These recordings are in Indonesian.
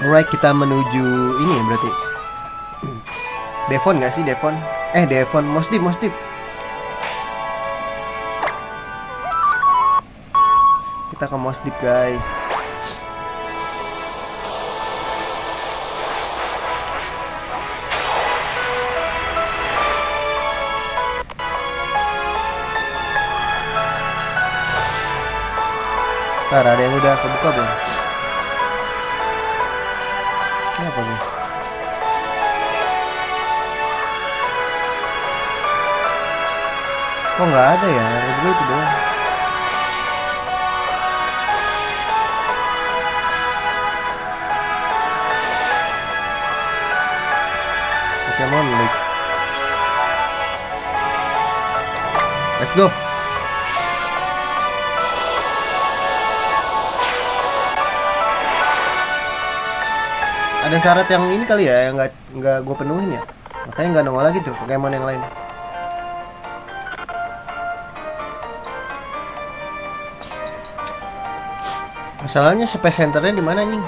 Alright, kita menuju ini ya berarti. Devon nggak sih Devon? Devon, Mosdip, Mosdip. Kita ke Mosdip guys. Ntar ada yang udah kebuka belum? Ini apa guys? Kok nggak ada ya? Ada gue itu doang. Pokemon League. Let's go. Ada syarat yang ini kali ya, yang nggak gue penuhin ya, makanya nggak nongol lagi tuh Pokemon yang lain. Masalahnya Space Centernya di mana nih?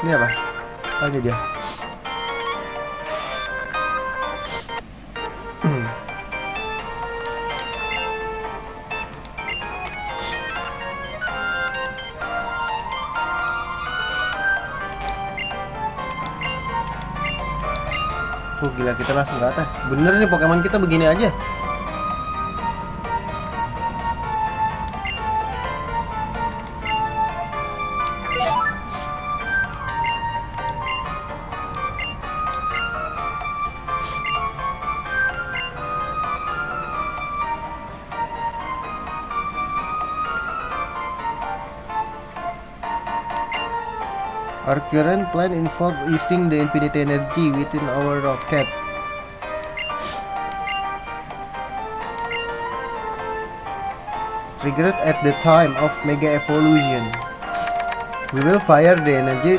Ini apa? Ada dia. Oh gila, kita langsung ke atas. Bener nih Pokemon kita begini aja. Our current plan involves using the infinite energy within our rocket. Triggered at the time of Mega Evolution. We will fire the energy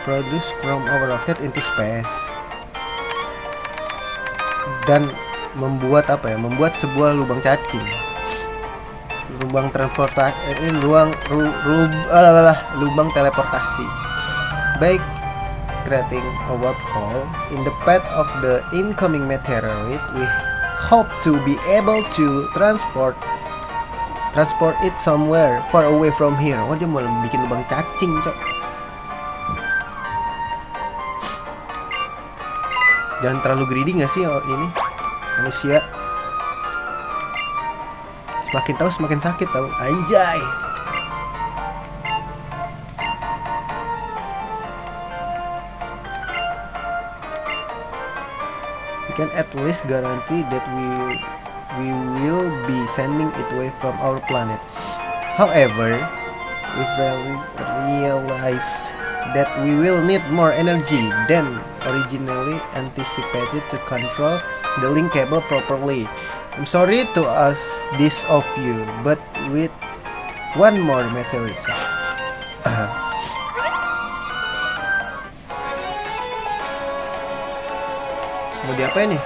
produced from our rocket into space. Dan membuat apa ya? Membuat sebuah lubang cacing. Lubang transportasi, lubang teleportasi. By creating a wormhole in the path of the incoming meteorite, we hope to be able to transport it somewhere far away from here. Oh, dia mau bikin lubang cacing, cok. Jangan terlalu greedy gak sih ini manusia? Semakin tahu semakin sakit tahu. Anjay. We can at least guarantee that we will be sending it away from our planet. However, we realize that we will need more energy than originally anticipated to control the link cable properly. I'm sorry to ask this of you, but with one more meteorite. Mau diapain nih?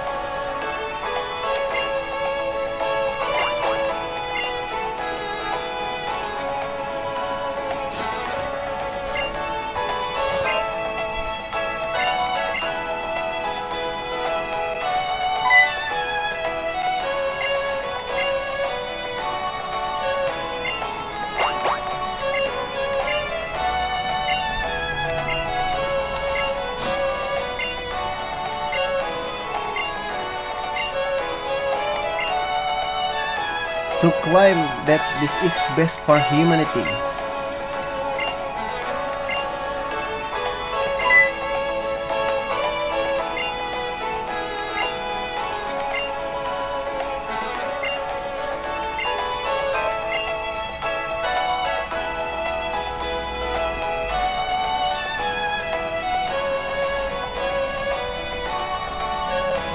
To claim that this is best for humanity.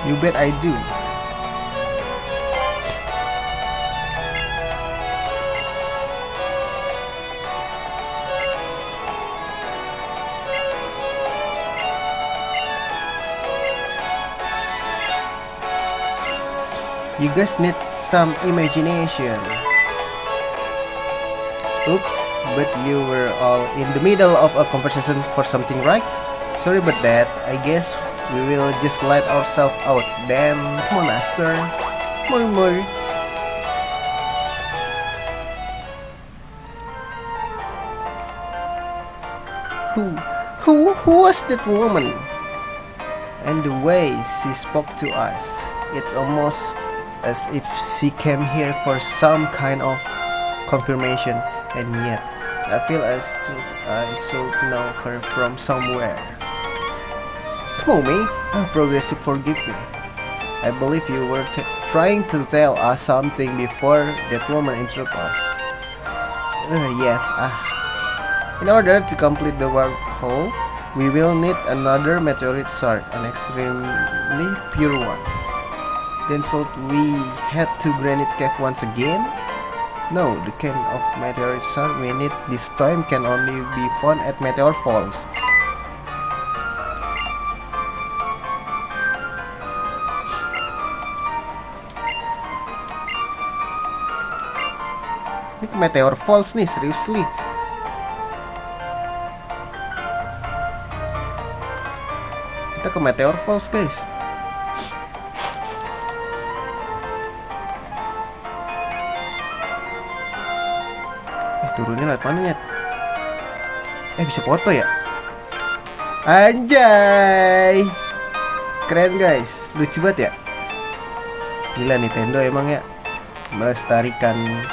You bet I do. You guys need some imagination. Oops, but you were all in the middle of a conversation for something, right? Sorry about that. I guess we will just let ourselves out. Then, come on, Master. More. Who was that woman? And the way she spoke to us, it's almost as if she came here for some kind of confirmation, and yet I feel as though I should know her from somewhere. Come on, me. Progressive, forgive me. I believe you were trying to tell us something before that woman interrupted us. Yes. In order to complete the wormhole, we will need another meteorite shard, an extremely pure one. Then should we head to Granite Cave once again? No, the kind of meteorite shard we need this time can only be found at Meteor Falls. Ini ke Meteor Falls nih, seriously. Kita ke Meteor Falls, guys. Turunnya lewat mana ya? Bisa foto ya? Anjay, keren guys, lucu banget ya. Gila Nintendo emang ya melestarikan